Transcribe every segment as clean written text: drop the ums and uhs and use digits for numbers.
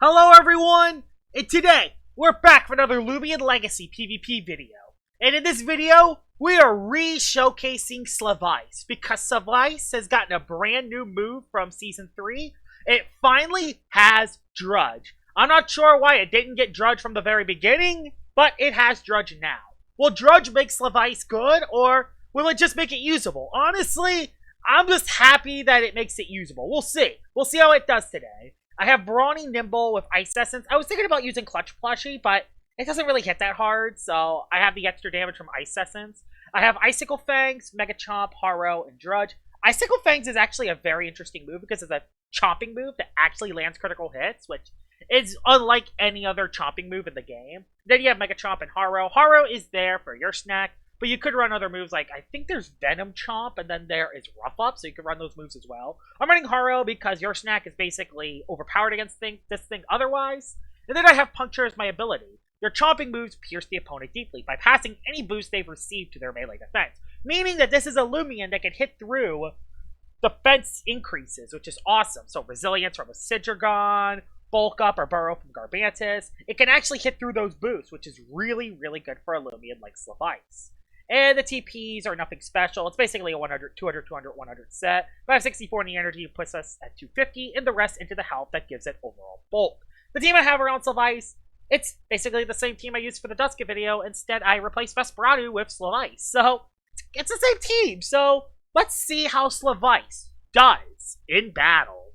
Hello everyone, and today we're back for another Loomian Legacy PvP video. And in this video, we are re-showcasing Slivyce because Slivyce has gotten a brand new move from Season 3. It finally has Drudge. I'm not sure why it didn't get Drudge from the very beginning, but it has Drudge now. Will Drudge make Slivyce good, or will it just make it usable? Honestly, I'm just happy that it makes it usable. We'll see. We'll see how it does today. I have Brawny Nimble with Ice Essence. I was thinking about using Clutch Plushie, but it doesn't really hit that hard, so I have the extra damage from Ice Essence. I have Icicle Fangs, Mega Chomp, Haro, and Drudge. Icicle Fangs is actually a very interesting move because it's a chomping move that actually lands critical hits, which is unlike any other chomping move in the game. Then you have Mega Chomp and Haro. Haro is there for your snack, but you could run other moves like, I think there's Venom Chomp, and then there is Rough Up, so you can run those moves as well. I'm running Haro because your snack is basically overpowered against this thing otherwise. And then I have Puncture as my ability. Your chomping moves pierce the opponent deeply, bypassing any boost they've received to their melee defense. Meaning that this is a Loomian that can hit through defense increases, which is awesome. So Resilience from a Sidgergon, Bulk Up or Burrow from Garbantus. It can actually hit through those boosts, which is really, really good for a Loomian like Slivyce. And the TPs are nothing special. It's basically a 100, 200, 200, 100 set. 564 in the energy puts us at 250, and the rest into the health that gives it overall bulk. The team I have around Slivyce, it's basically the same team I used for the Duska video. Instead, I replaced Vesperado with Slivyce. So, it's the same team. So, let's see how Slivyce does in battle.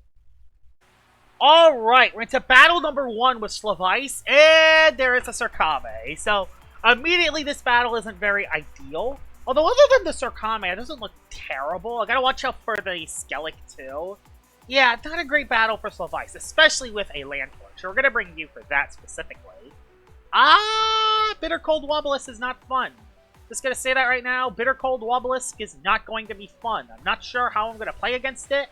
Alright, we're into battle number 1 with Slivyce, and there is a Sarkame. So, immediately, this battle isn't very ideal. Although, other than the Sarkame, it doesn't look terrible. I gotta watch out for the Skellig, too. Yeah, not a great battle for Slivyce, especially with a Land Torch. So we're gonna bring you for that specifically. Bitter Cold Wobblisk is not fun. Just gonna say that right now. Bitter Cold Wobblisk is not going to be fun. I'm not sure how I'm gonna play against it.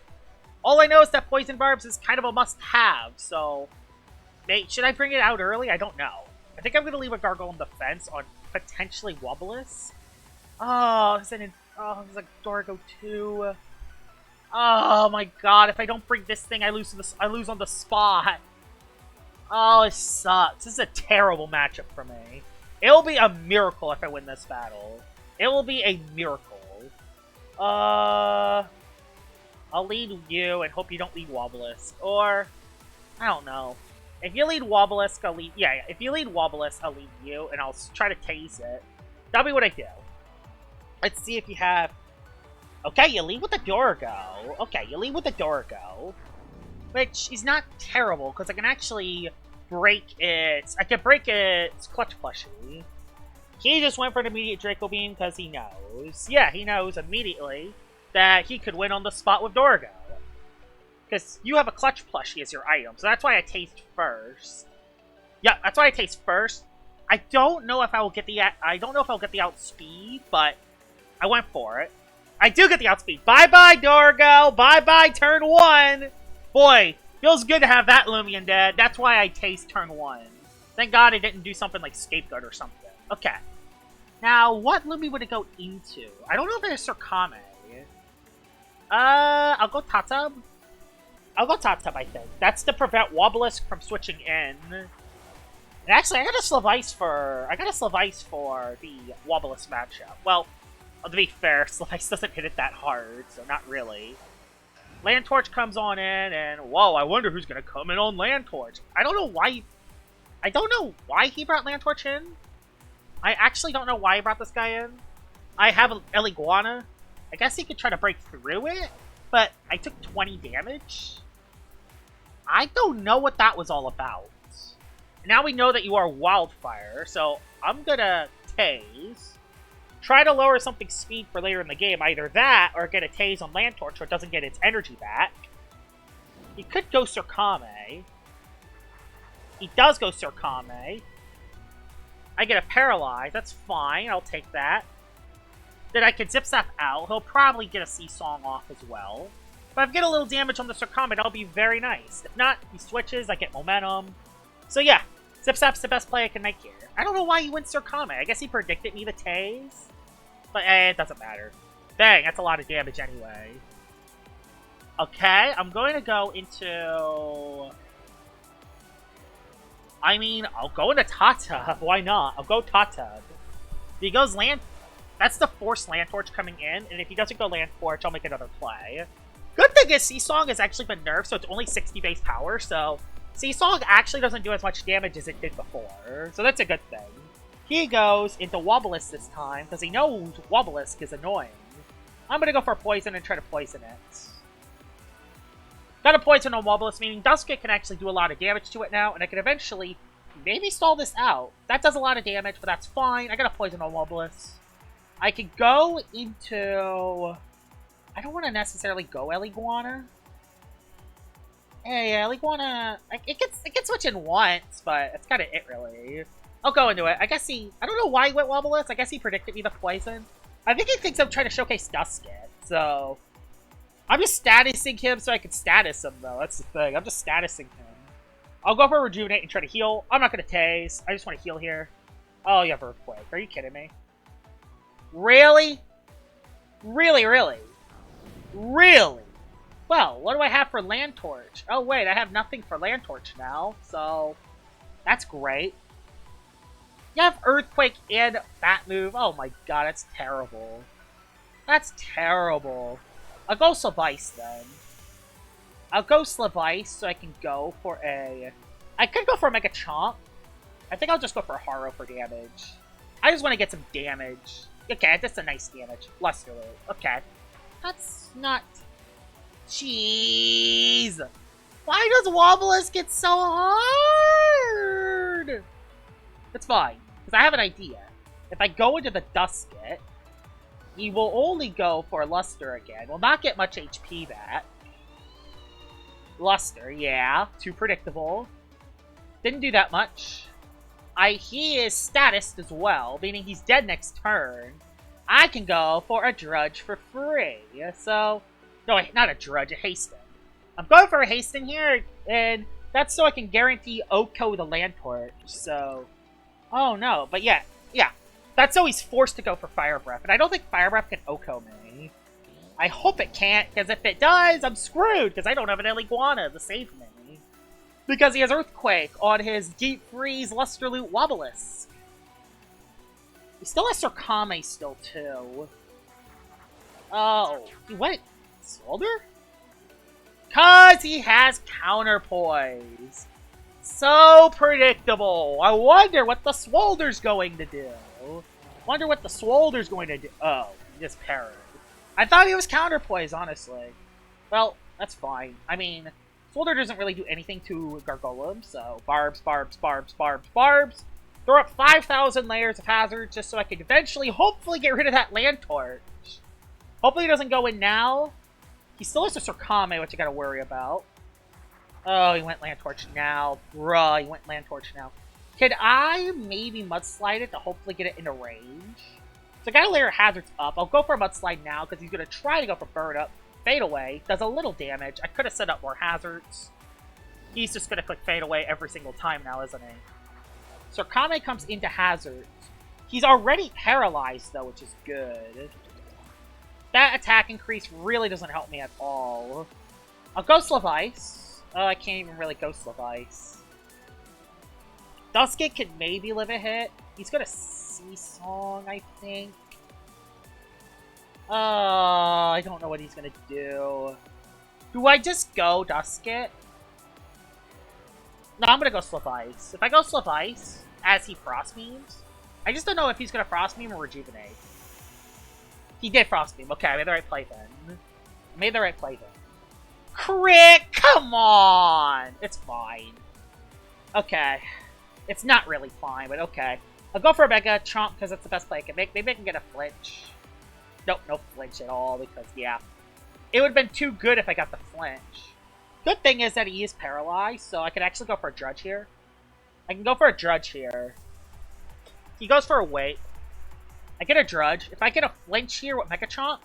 All I know is that Poison Barbs is kind of a must-have, so... should I bring it out early? I don't know. I think I'm going to leave a Gargoyle on the fence on potentially Wobblisk. Oh, there's a Dorgo too. Oh my god, if I don't bring this thing, I lose on the spot. Oh, it sucks. This is a terrible matchup for me. It will be a miracle if I win this battle. It will be a miracle. I'll lead you and hope you don't lead Wobblisk. Or, I don't know. If you lead Wobblisk, I'll lead... Yeah, if you lead Wobblisk, I'll lead you, and I'll try to tase it. That'll be what I do. Let's see if you have... Okay, you lead with the Dorgo. Okay, you lead with the Dorgo. Which is not terrible, because I can actually break its... I can break its Clutch Plushie. He just went for an immediate Draco Beam because he knows. Yeah, he knows immediately that he could win on the spot with Dorgo. Because you have a Clutch Plushie as your item, so that's why I taste first. Yeah, that's why I taste first. I don't know if I will get the outspeed, but I went for it. I do get the outspeed. Bye-bye, Dorgo! Bye-bye, turn 1! Boy, feels good to have that Loomian dead. That's why I taste turn 1. Thank God I didn't do something like Scapegoat or something. Okay. Now, what Loomian would it go into? I don't know if there's Sarkame. I'll go Tatab. I'll go Tatab, I think. That's to prevent Wobblisk from switching in. And actually, I got a Slivyce for the Wobblisk matchup. Well, to be fair, Slivyce doesn't hit it that hard, so not really. Land Torch comes on in, and whoa, I wonder who's gonna come in on Land Torch. I don't know why he brought Land Torch in. I actually don't know why he brought this guy in. I have an Eliguana. I guess he could try to break through it, but I took 20 damage. I don't know what that was all about. Now we know that you are Wildfire, so I'm gonna Tase. Try to lower something speed for later in the game. Either that, or get a Tase on Land Torch so it doesn't get its energy back. He could go Sarkame. He does go Sarkame. I get a Paralyze. That's fine. I'll take that. Then I can Zip Zap out. He'll probably get a Seasong off as well. If I get a little damage on the Sarkame, that'll be very nice. If not, he switches. I get momentum. So yeah, Zip Zap's the best play I can make here. I don't know why he went Sarkame. I guess he predicted me the Tase. But it doesn't matter. Dang, that's a lot of damage anyway. Okay, I'm going to go into... I mean, I'll go into Tata. Why not? I'll go Tata. If he goes Land... That's the forced Land Torch coming in, and if he doesn't go Land Torch, I'll make another play. Good thing is Seasong has actually been nerfed, so it's only 60 base power, so Seasong actually doesn't do as much damage as it did before, so that's a good thing. He goes into Wobblisk this time, because he knows Wobblisk is annoying. I'm gonna go for Poison and try to poison it. Got a Poison on Wobblisk, meaning Duskit can actually do a lot of damage to it now, and I can eventually maybe stall this out. That does a lot of damage, but that's fine. I got a Poison on Wobblisk. I could go into... I don't want to necessarily go Eliguana. Yeah, Eliguana... It can switch in once, but it's kind of it, really. I'll go into it. I guess he... I don't know why he went Wobblisk. I guess he predicted me the Poison. I think he thinks I'm trying to showcase Duskit, so... I'm just statusing him so I can status him, though. That's the thing. I'm just statusing him. I'll go for Rejuvenate and try to heal. I'm not going to tase. I just want to heal here. Oh, you have Earthquake. Are you kidding me? Really? Really, really? Really? Well, what do I have for Land Torch? Oh, wait, I have nothing for Land Torch now, so that's great. You have Earthquake and that move. Oh my god, that's terrible. That's terrible. I'll go Slivyce then. I'll go Slivyce so I can go for a... I could go for a Mega Chomp. I think I'll just go for a Haro for damage. I just want to get some damage. Okay, that's a nice damage. Luster Loop. Okay. That's not... Jeez! Why does Wobblisk get so hard? It's fine, because I have an idea. If I go into the Duskit, he will only go for Luster again. Will not get much HP back. Luster, yeah. Too predictable. Didn't do that much. He is statused as well, meaning he's dead next turn. I can go for a Drudge for free. So, no, not a Drudge, a Hasten. I'm going for a Hasten here, and that's so I can guarantee Oko the Land Torch. So, oh no, but yeah. That's so he's forced to go for Fire Breath, and I don't think Fire Breath can Oko me. I hope it can't, because if it does, I'm screwed, because I don't have an Eliguana to save me. Because he has Earthquake on his Deep Freeze Luster Loot Wobblisk. He still has Sarkame still, too. Oh, he went Swolder? Because he has Counterpoise. So predictable. I wonder what the Swolder's going to do. Wonder what the Swolder's going to do. Oh, he just parried. I thought he was Counterpoise, honestly. Well, that's fine. I mean... Swolder doesn't really do anything to Gargolem, so barbs, barbs, barbs, barbs, barbs. Throw up 5,000 layers of hazard just so I can eventually, hopefully, get rid of that Land Torch. Hopefully he doesn't go in now. He still has a Sarkame, which I gotta worry about. Oh, he went Land Torch now. Bruh, he went Land Torch now. Could I maybe Mudslide it to hopefully get it into range? So I gotta layer hazards up. I'll go for a Mudslide now, because he's gonna try to go for Burn Up. Fade Away does a little damage. I could have set up more hazards. He's just gonna click Fade Away every single time now, isn't he? Sarkame comes into hazards. He's already paralyzed, though, which is good. That attack increase really doesn't help me at all. I'll go Slivyce. Oh, I can't even really go Slivyce. Duskit could maybe live a hit. He's got a Seasong, I think. I don't know what he's gonna do. Do I just go Duskit? No, I'm gonna go Slivyce. If I go Slivyce, as he Frost Beams, I just don't know if he's gonna Frost Beam or Rejuvenate. He did Frost Beam. Okay, I made the right play then. I made the right play then. Crit! Come on! It's fine. Okay. It's not really fine, but okay. I'll go for a Mega Chomp because that's the best play I can make. Maybe I can get a flinch. Nope, no flinch at all, because, yeah. It would have been too good if I got the flinch. Good thing is that he is paralyzed, so I could actually go for a Drudge here. I can go for a Drudge here. He goes for a Wait. I get a Drudge. If I get a flinch here with Mega Chomp,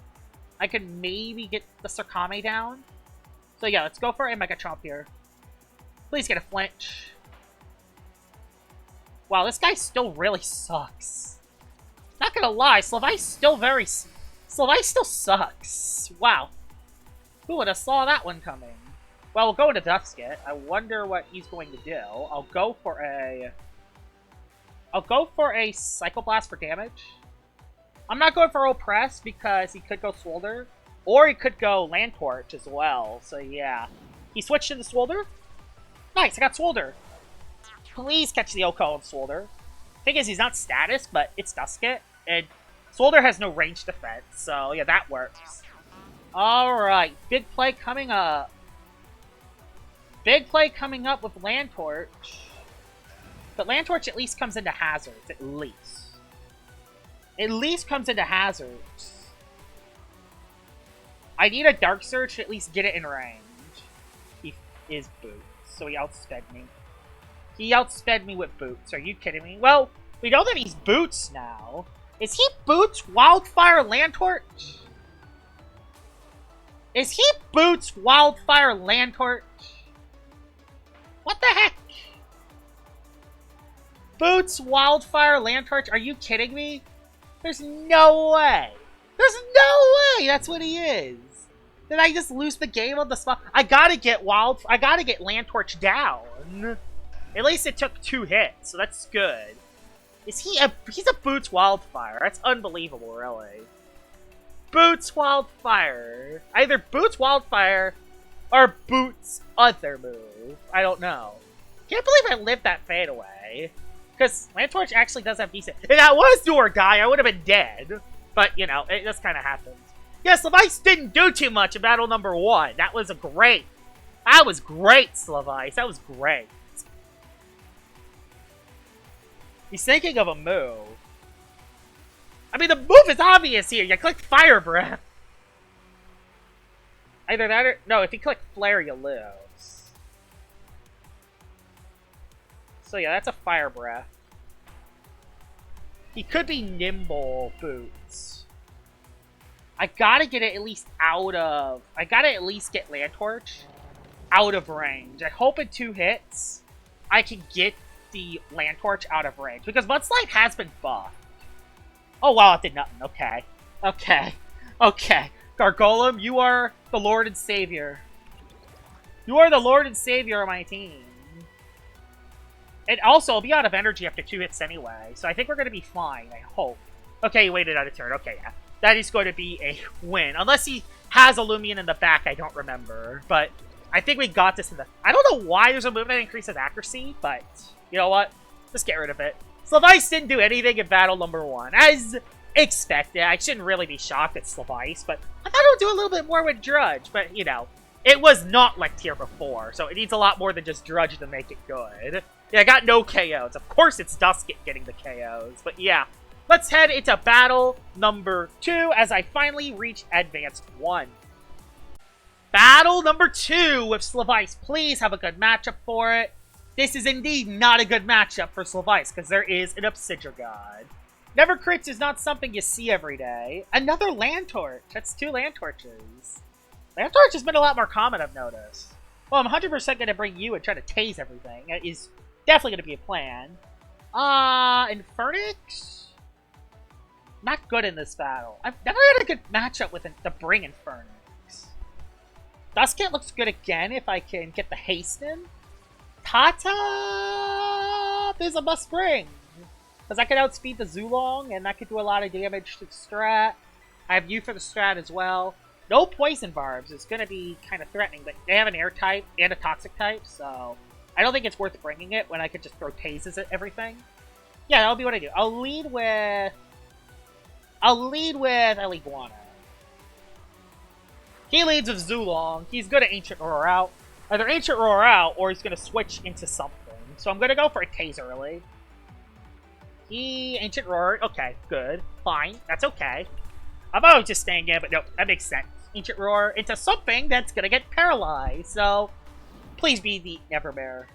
I could maybe get the Sarkame down. So yeah, let's go for a Mega Chomp here. Please get a flinch. Wow, this guy still really sucks. Not gonna lie, Slivyce still sucks. Wow. Who would have saw that one coming? Well, we'll go into Dusket. I wonder what he's going to do. I'll go for a Psycho Blast for damage. I'm not going for Oppress because he could go Swolder. Or he could go Land Torch as well. So yeah. He switched into Swolder. Nice, I got Swolder. Please catch the OHKO on Swolder. Thing is, he's not status, but it's Dusket. And Swolder has no range defense. So yeah, that works. Alright, big play coming up. Big play coming up with Land Torch. But Land Torch at least comes into hazards, at least. At least comes into hazards. I need a Dark Surge to at least get it in range. He is Boots, so he outsped me. He outsped me with Boots, are you kidding me? Well, we know that he's Boots now. Is he Boots Wildfire Land Torch? Is he Boots Wildfire Land Torch? What the heck? Boots Wildfire Land Torch? Are you kidding me? There's no way. There's no way that's what he is. Did I just lose the game on the spot? I gotta get Land Torch down. At least it took 2 hits, so that's good. He's a Boots Wildfire. That's unbelievable, really. Boots Wildfire. Either Boots Wildfire or Boots' other move. I don't know. Can't believe I lived that fade away. Because Land Torch actually does have decent... If that was Do or Die, I would have been dead. But, you know, it just kind of happens. Yes, Slivyce didn't do too much in battle number 1. That was great. That was great, Slivyce. That was great. He's thinking of a move. I mean, the move is obvious here. You click Fire Breath. Either that or... No, if you click Flare, you lose. So yeah, that's a Fire Breath. He could be Nimble Boots. I gotta get it at least out of... I gotta at least get Land Torch out of range. I hope in 2 hits I can get the Land Torch out of range. Because Mudslide has been buffed. Oh wow, it did nothing. Okay. Okay. Okay. Gargolem, you are the Lord and Savior. You are the Lord and Savior of my team. And also, I'll be out of energy after 2 hits anyway, so I think we're going to be fine, I hope. Okay, he waited out a turn. Okay, yeah. That is going to be a win. Unless he has a Loomian in the back, I don't remember. But I think we got this in the... I don't know why there's a move that increases accuracy, but you know what? Just get rid of it. Slivyce didn't do anything in battle number 1, as expected. I shouldn't really be shocked at Slivyce, but I thought it would do a little bit more with Drudge. But, you know, it was not like tier before, so it needs a lot more than just Drudge to make it good. Yeah, I got no KOs. Of course it's Dusket getting the KOs. But yeah, let's head into battle number 2 as I finally reach Advanced 1. Battle number 2 with Slivyce. Please have a good matchup for it. This is indeed not a good matchup for Slivyce because there is an Obsidian God. Never crits is not something you see every day. Another Land Torch. That's 2 Land Torches. Land Torch has been a lot more common, I've noticed. Well, I'm 100% going to bring you and try to tase everything. That is definitely going to be a plan. Infernix? Not good in this battle. I've never had a good matchup with the Bring Infernix. Dusket looks good again if I can get the haste in. Tata is a must bring. Because I could outspeed the Zulong, and that could do a lot of damage to the strat. I have you for the strat as well. No poison barbs is going to be kind of threatening, but they have an air type and a toxic type, so I don't think it's worth bringing it when I could just throw tases at everything. Yeah, that'll be what I do. I'll lead with El Iguana. He leads with Zulong. He's going to Ancient Roar out. Either Ancient Roar out, or he's going to switch into something. So I'm going to go for a Tase early. He Ancient Roar. Okay, good. Fine. That's okay. I thought I was just staying in, but no, that makes sense. Ancient Roar into something that's going to get paralyzed. So, please be the Nevermare.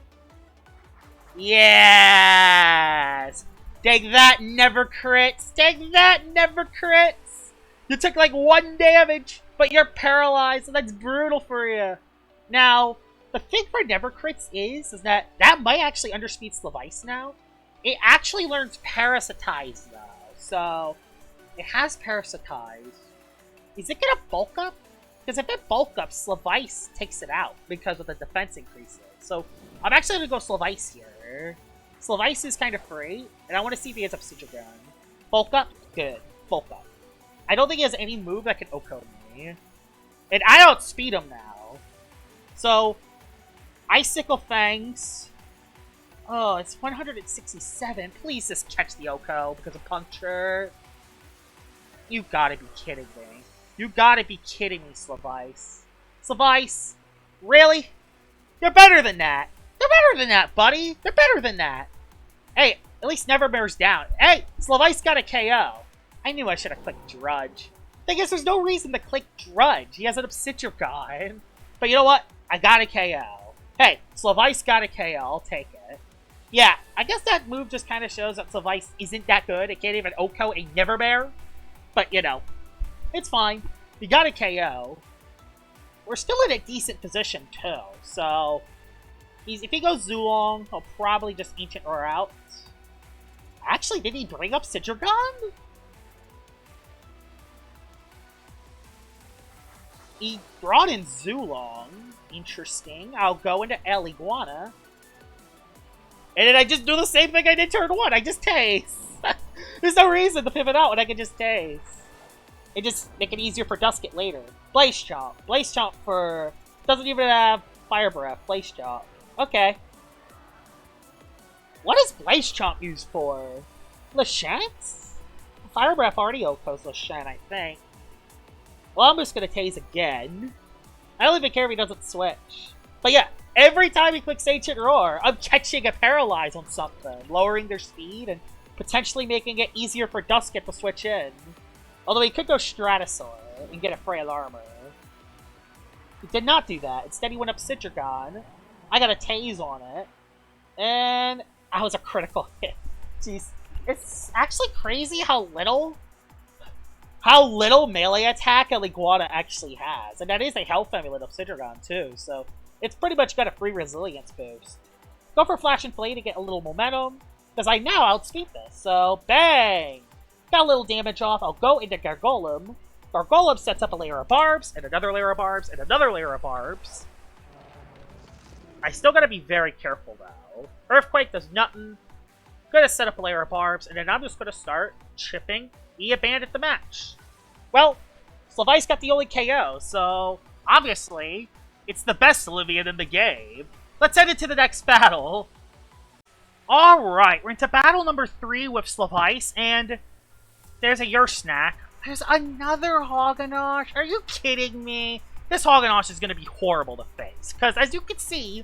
Yes! Take that, never crits! Take that, never crits! You took like 1 damage, but you're paralyzed, so that's brutal for you. Now, the thing for never crits is that might actually underspeed Slivyce now. It actually learns Parasitize, though. So, it has Parasitize. Is it going to bulk up? Because if it bulk up, Slivyce takes it out because of the defense increases. So I'm actually going to go Slivyce here. Slivyce is kind of free, and I want to see if he has Obsidian Gun. Bulk up? Good. Bulk up. I don't think he has any move that can OHKO me. And I outspeed him now. So, Icicle Fangs. Oh, it's 167. Please just catch the OHKO because of Puncture. You gotta be kidding me. You gotta be kidding me, Slivyce. Slivyce? Really? They're better than that. They're better than that, buddy. They're better than that. Hey, at least Nevermare's down. Hey, Slivyce got a KO. I knew I should have clicked Drudge. I guess there's no reason to click Drudge. He has an Obsidian Gun. But you know what? I got a KO. Hey, Slivyce got a KO. I'll take it. Yeah, I guess that move just kind of shows that Slivyce isn't that good. It can't even OHKO a Nevermare. But, you know, it's fine. We got a KO. We're still in a decent position, too. So, if he goes Zulong, he'll probably just Ancient Roar out. Actually, did he bring up Obsidian Gun? He brought in Zulong. Interesting. I'll go into El Iguana. And then I just do the same thing I did turn 1. I just Tase. There's no reason to pivot out when I can just Tase. It just make it easier for Dusket later. Blaze Chomp. Blaze Chomp for... Doesn't even have Fire Breath. Blaze Chomp. Okay. What is Blaze Chomp used for? Lashant? Fire Breath already OHKOs Lashant, I think. Well, I'm just gonna Tase again. I don't even care if he doesn't switch. But yeah, every time he clicks Ancient Roar, I'm catching a Paralyze on something, lowering their speed and potentially making it easier for Dusket to switch in. Although he could go Stratosaur and get a Frail Armor. He did not do that. Instead, he went up Obsidian Gun. I got a Tase on it. And that was a critical hit. Jeez. It's actually crazy how little melee attack El Iguana actually has. And that is a Health Amulet Obsidian Gun, too. So it's pretty much got a free resilience boost. Go for Flash and Flame to get a little momentum. Because I now outspeed this. So, bang! Got a little damage off. I'll go into Gargolem. Gargolem sets up a layer of barbs, and another layer of barbs, and another layer of barbs. I still gotta be very careful, though. Earthquake does nothing. Gonna set up a layer of barbs, and then I'm just gonna start chipping. He abandoned the match. Well, Slivyce got the only KO, so obviously, it's the best Loomian in the game. Let's head into the next battle. Alright, we're into battle number 3 with Slivyce, and there's a Yursnack. There's another Hogganosh. Are you kidding me? This Hogganosh is going to be horrible to face, because as you can see,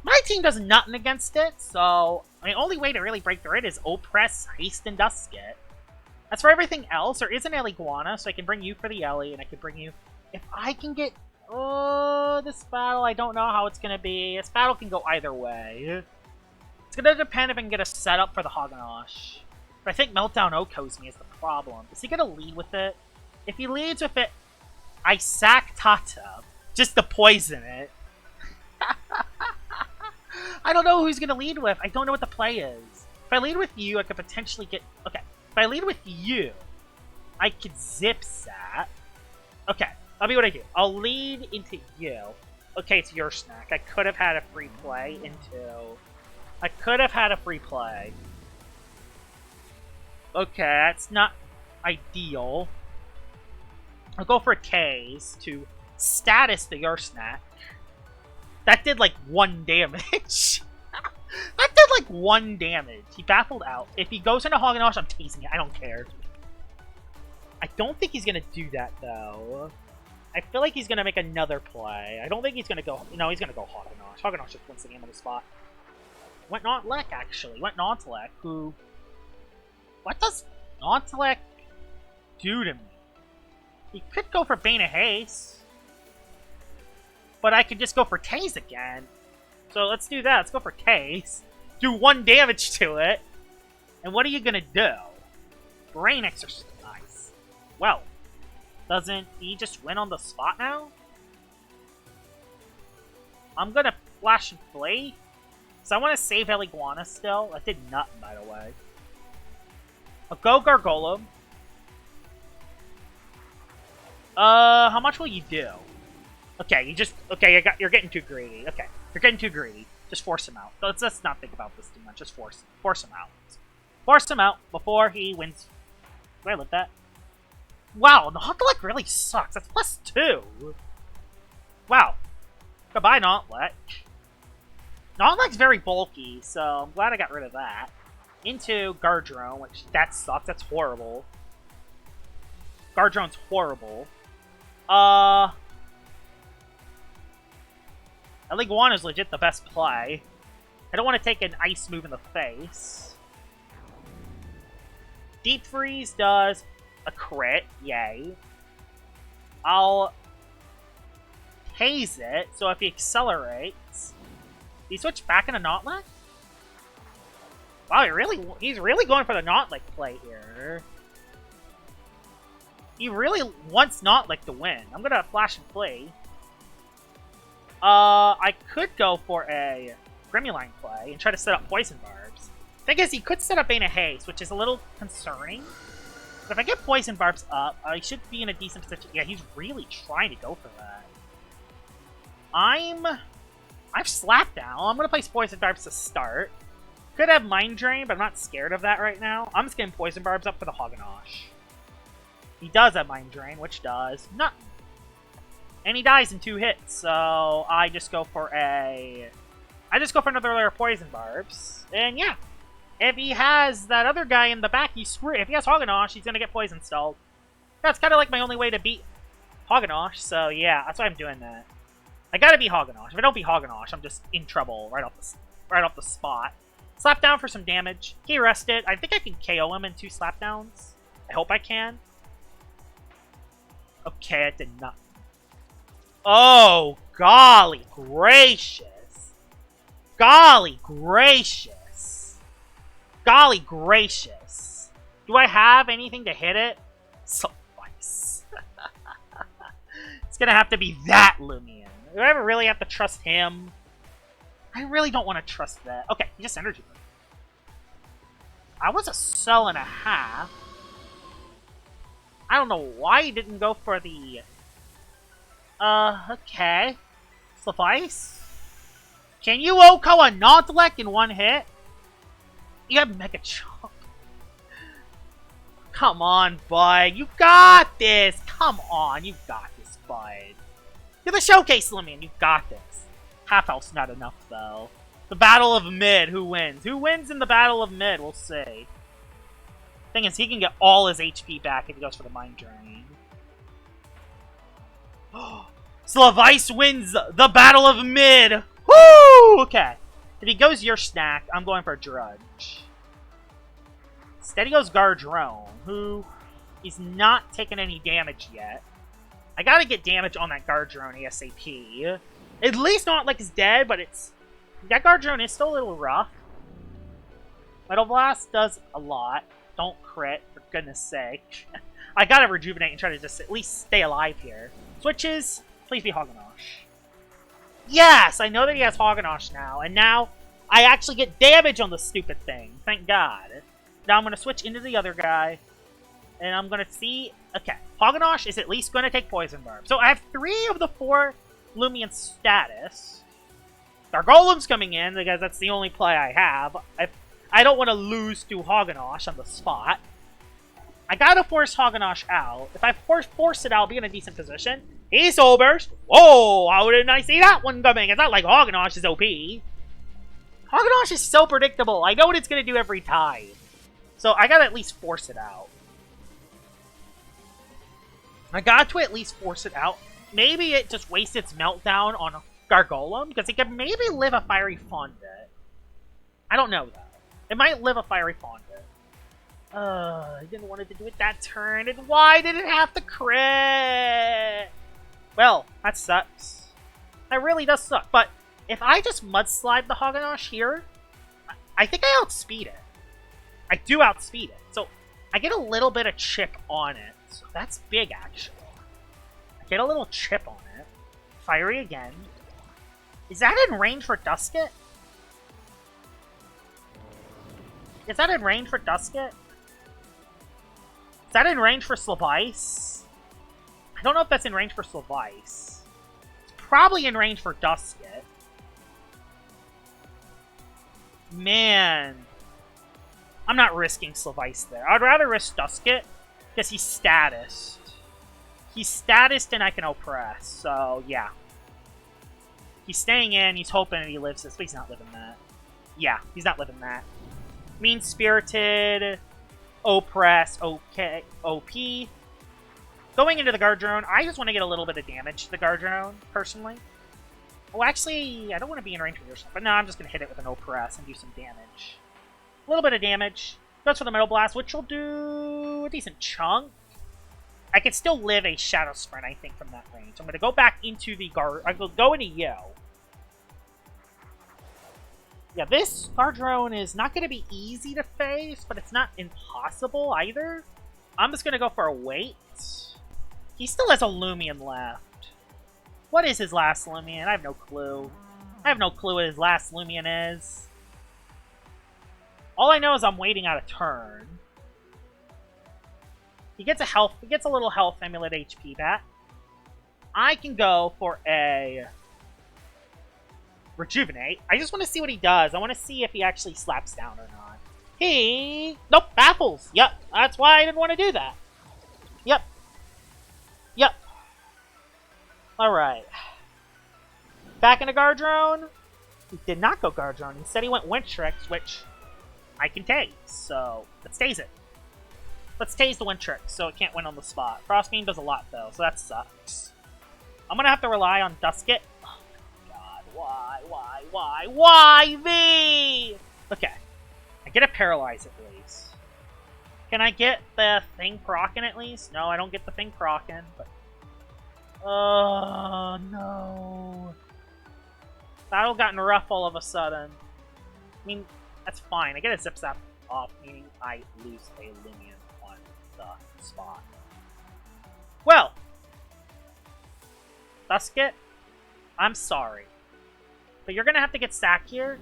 my team does nothing against it, so the only way to really break through it is Oppress, Haste, and Dusket. As for everything else, there is an El Iguana, so I can bring you for the Ellie, and I can bring you... If I can get... Oh, this battle, I don't know how it's going to be. This battle can go either way. It's going to depend if I can get a setup for the Hogganosh. But I think Meltdown OHKOs me is the problem. Is he going to lead with it? If he leads with it, I sack Tata just to poison it. I don't know who he's going to lead with. I don't know what the play is. If I lead with you, I could potentially get... Okay. If I lead with you, I could Zip Zap. Okay. I'll be what I do. I'll lead into you. Okay, it's your snack. I could have had a free play into... I could have had a free play. Okay, that's not ideal. I'll go for KOes to status the Yursnack. That did like 1 damage. That did like 1 damage. He baffled out. If he goes into Hogganosh, I'm tasing it. I don't care. I don't think he's going to do that, though. I feel like he's going to make another play. I don't think he's going to go... No, he's going to go Hogganosh. Hogganosh just wins the game on the spot. Went Nautilek, actually. Went Nautilek, who... What does Nautilek do to me? He could go for Bane of Haste. But I could just go for Tase again. So let's do that. Let's go for Tase. Do 1 damage to it. And what are you gonna do? Brain Exercise. Well, doesn't he just win on the spot now? I'm gonna Flash and Flay. So I want to save El Iguana still. That did nothing, by the way. I'll go Gargolem. How much will you do? Okay, okay, you're getting too greedy. Okay, you're getting too greedy. Just force him out. Let's not think about this too much. Just force him out. Force him out before he wins. Did I live that? Wow, the Gauntlet really sucks. That's +2. Wow. Goodbye, Gauntlet. Gauntlet's very bulky, so I'm glad I got rid of that. Into Guardrone, which that sucks. That's horrible. Guardrone's horrible. Iguana is legit the best play. I don't want to take an ice move in the face. Deep Freeze does a crit, yay. I'll haze it, so if he accelerates... Did he switch back into Gauntlet? Wow, he's really going for the Gauntlet play here. He really wants Gauntlet to win. I'm gonna Flash and Flee. I could go for a Grimuline play and try to set up Poison Barbs. Thing is, he could set up Bane of Haste, which is a little concerning. But if I get Poison Barbs up, I should be in a decent position. Yeah, he's really trying to go for that. I've Slap Down. I'm gonna place Poison Barbs to start. Could have Mind Drain, but I'm not scared of that right now. I'm just getting Poison Barbs up for the Hoganosh. He does have Mind Drain, which does nothing. And he dies in 2 hits, so I just go for another layer of Poison Barbs. And yeah, if he has that other guy in the back, he's screwed. If he has Hoganosh, he's gonna get Poison Stalled. That's kind of like my only way to beat Hoganosh, so yeah, that's why I'm doing that. I gotta be Hoganosh. If I don't beat Hoganosh, I'm just in trouble right off the spot. Slap down for some damage. He rested. I think I can KO him in 2 slap downs. I hope I can. Okay, it did not. Oh, golly gracious. Golly gracious. Golly gracious. Do I have anything to hit it? Slivyce. It's gonna have to be that Loomian. Do I ever really have to trust him? I really don't want to trust that. Okay, he just Energy Boost. I was a cell and a half. I don't know why he didn't go for the... okay. Slivyce? Can you OHKO a Gauntlet in 1 hit? You have Mega Chomp. Come on, bud. You got this. Come on, you got this, bud. You're the Showcase Loomian. You got this. Half health's not enough, though. The Battle of Mid. Who wins? Who wins in the Battle of Mid? We'll see. Thing is, he can get all his HP back if he goes for the Mind Drain. Slivyce wins the Battle of Mid! Woo! Okay. If he goes your snack, I'm going for a Drudge. Instead he goes Guardrone, who he's not taking any damage yet. I gotta get damage on that Guardrone ASAP. At least not like it's dead, but it's... That Guardrone is still a little rough. Metal Blast does a lot. Don't crit, for goodness sake. I gotta rejuvenate and try to just at least stay alive here. Switches, please be Hoganosh. Yes! I know that he has Hoganosh now, and now I actually get damage on the stupid thing. Thank God. Now I'm gonna switch into the other guy, and I'm gonna see... Okay, Hoganosh is at least gonna take Poison Barb. So I have 3 of the 4 Loomian status. Gargolem's coming in, because that's the only play I have. I don't want to lose to Hoganosh on the spot. I gotta force Hoganosh out. If I force it out, I'll be in a decent position. He's Soul Burst. Whoa, how didn't I see that one coming? It's not like Hoganosh is OP. Hoganosh is so predictable. I know what it's gonna do every time. So I gotta at least force it out. I got to at least force it out. Maybe it just wastes its meltdown on Gargolem, because it can maybe live a Fiery Fondant. I don't know, though. It might live a Fiery Fondant. I didn't want it to do it that turn, and why did it have to crit? Well, that sucks. That really does suck, but if I just Mudslide the Hoganosh here, I think I outspeed it. I do outspeed it, so I get a little bit of chip on it. So that's big, actually. I get a little chip on it. Fiery again. Is that in range for Dusket? Is that in range for Dusket? Is that in range for Slivyce? I don't know if that's in range for Slivyce. It's probably in range for Dusket. Man. I'm not risking Slivyce there. I'd rather risk Dusket, because he's statused. He's statused and I can oppress, so yeah. He's staying in, he's hoping that he lives this, but he's not living that. Yeah, he's not living that. Mean-spirited, oppress, okay, OP. Going into the guard drone, I just want to get a little bit of damage to the guard drone, personally. Oh, actually, I don't want to be in range for yourself, but no, I'm just going to hit it with an oppress and do some damage. A little bit of damage. Goes for the Metal Blast, which will do a decent chunk. I can still live a Shadow Sprint, I think, from that range. I'm going to go back into the guard. I will go into Yo. Yeah, this guard drone is not going to be easy to face, but it's not impossible either. I'm just going to go for a wait. He still has a Loomian left. What is his last Loomian? I have no clue. I have no clue what his last Loomian is. All I know is I'm waiting out a turn. He gets a little health amulet HP back. I can go for a rejuvenate. I just want to see what he does. I want to see if he actually slaps down or not. Nope, baffles. Yep, that's why I didn't want to do that. Yep. Yep. Alright. Back into guard drone. He did not go guard drone. Instead he went Wintrix, which I can tase. So let's tase it. Let's tase the Wintrix so it can't win on the spot. Frostbeam does a lot though, so that sucks. I'm gonna have to rely on Dusket. Oh my god, why me? Okay. I get a Paralyze at least. Can I get the thing proccing at least? No, I don't get the thing proccing, but... Oh, no. Battle gotten rough all of a sudden. I mean, that's fine. I get a Zip Zap off, meaning I lose a Loomian on the spot. Well, Dusket, I'm sorry. But you're going to have to get stacked here,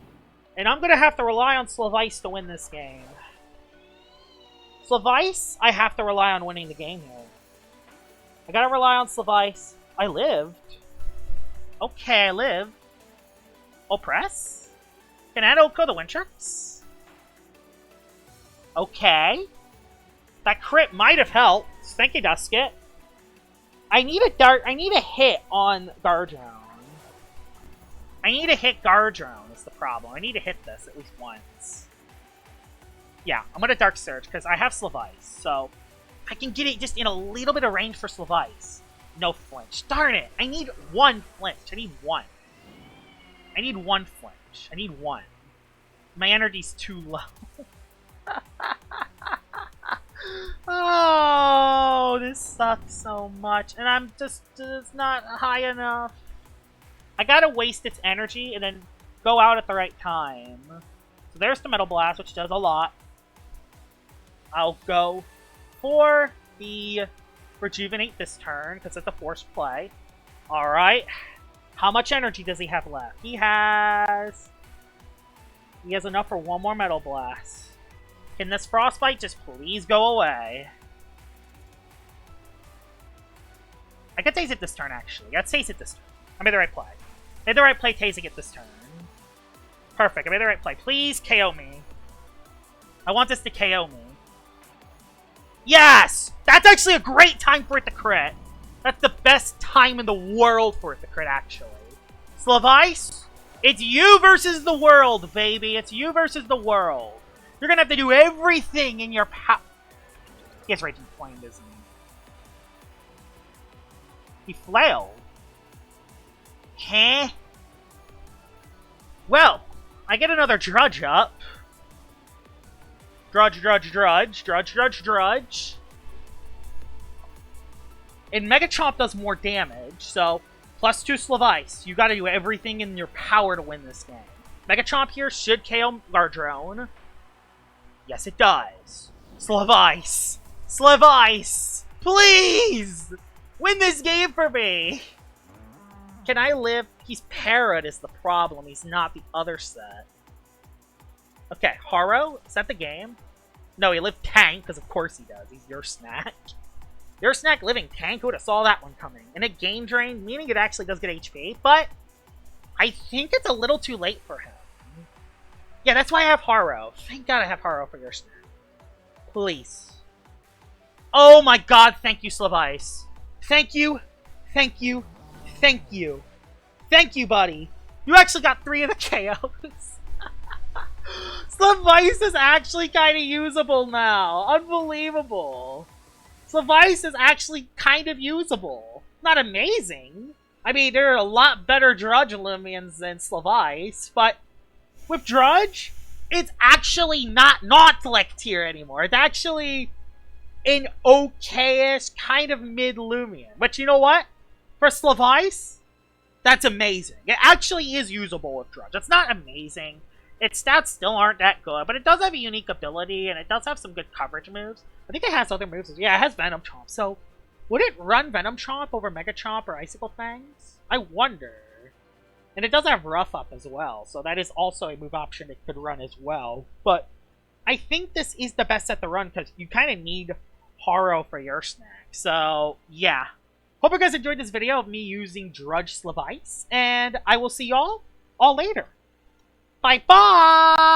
and I'm going to have to rely on Slivyce to win this game. Slivyce, I have to rely on winning the game here. I gotta rely on Slivyce. I lived. Okay, I lived. Oppress? Can I Oko the Wintrix? Okay. That crit might have helped. Thank you, Dusket. I need a hit on Guard Drone. I need to hit Guard Drone is the problem. I need to hit this at least once. Yeah, I'm gonna Dark Surge because I have Slivyce, so I can get it just in a little bit of range for Slivyce. No flinch. Darn it! I need one flinch. I need one. I need one flinch. I need one. My energy's too low. Oh, this sucks so much. And I'm just, it's not high enough. I gotta waste its energy and then go out at the right time. So there's the Metal Blast, which does a lot. I'll go for the Rejuvenate this turn, because it's a forced play. Alright. How much energy does he have left? He has enough for one more Metal Blast. Can this Frostbite just please go away? I could tase it this turn, actually. Let's tase it this turn. I made the right play. I made the right play tasing it this turn. Perfect, I made the right play. Please KO me. I want this to KO me. Yes! That's actually a great time for it to crit. That's the best time in the world for it to crit, actually. Slivyce, it's you versus the world, baby. It's you versus the world. You're gonna have to do everything in your power. He has Raging Flame, doesn't he? He flailed. Huh? Well, I get another Drudge up. Drudge, Drudge, Drudge, Drudge, Drudge, Drudge. And Megachomp does more damage, so +2 Slivyce. You gotta do everything in your power to win this game. Megachomp here should KO Guard Drone. Yes, it does. Slivyce! Slivyce! Please! Win this game for me! Can I live? He's parried is the problem. He's not the other set. Okay, Haro, is that the game? No, he lived Tank, because of course he does. He's your snack. Your snack living tank, who would have saw that one coming? And it gain drain, meaning it actually does get HP, but I think it's a little too late for him. Yeah, that's why I have Haro. Thank God I have Haro for your snack. Please. Oh my God, thank you, Slivyce. Thank you, thank you, thank you. Thank you, buddy. You actually got 3 of the KOs. Slivyce is actually kind of usable now. Unbelievable. Slivyce is actually kind of usable. Not amazing. I mean, there are a lot better Drudge Loomians than Slivyce, but with Drudge, it's actually not like tier anymore. It's actually an okay-ish kind of mid-Loomian. But you know what? For Slivyce, that's amazing. It actually is usable with Drudge. It's not amazing. Its stats still aren't that good, but it does have a unique ability, and it does have some good coverage moves. I think it has other moves. Yeah, it has Venom Chomp. So, would it run Venom Chomp over Mega Chomp or Icicle Fangs? I wonder. And it does have Rough Up as well, so that is also a move option it could run as well. But I think this is the best set to run, because you kind of need Haro for your snack. So, yeah. Hope you guys enjoyed this video of me using Drudge Slivyce, and I will see y'all all later. Bye-bye!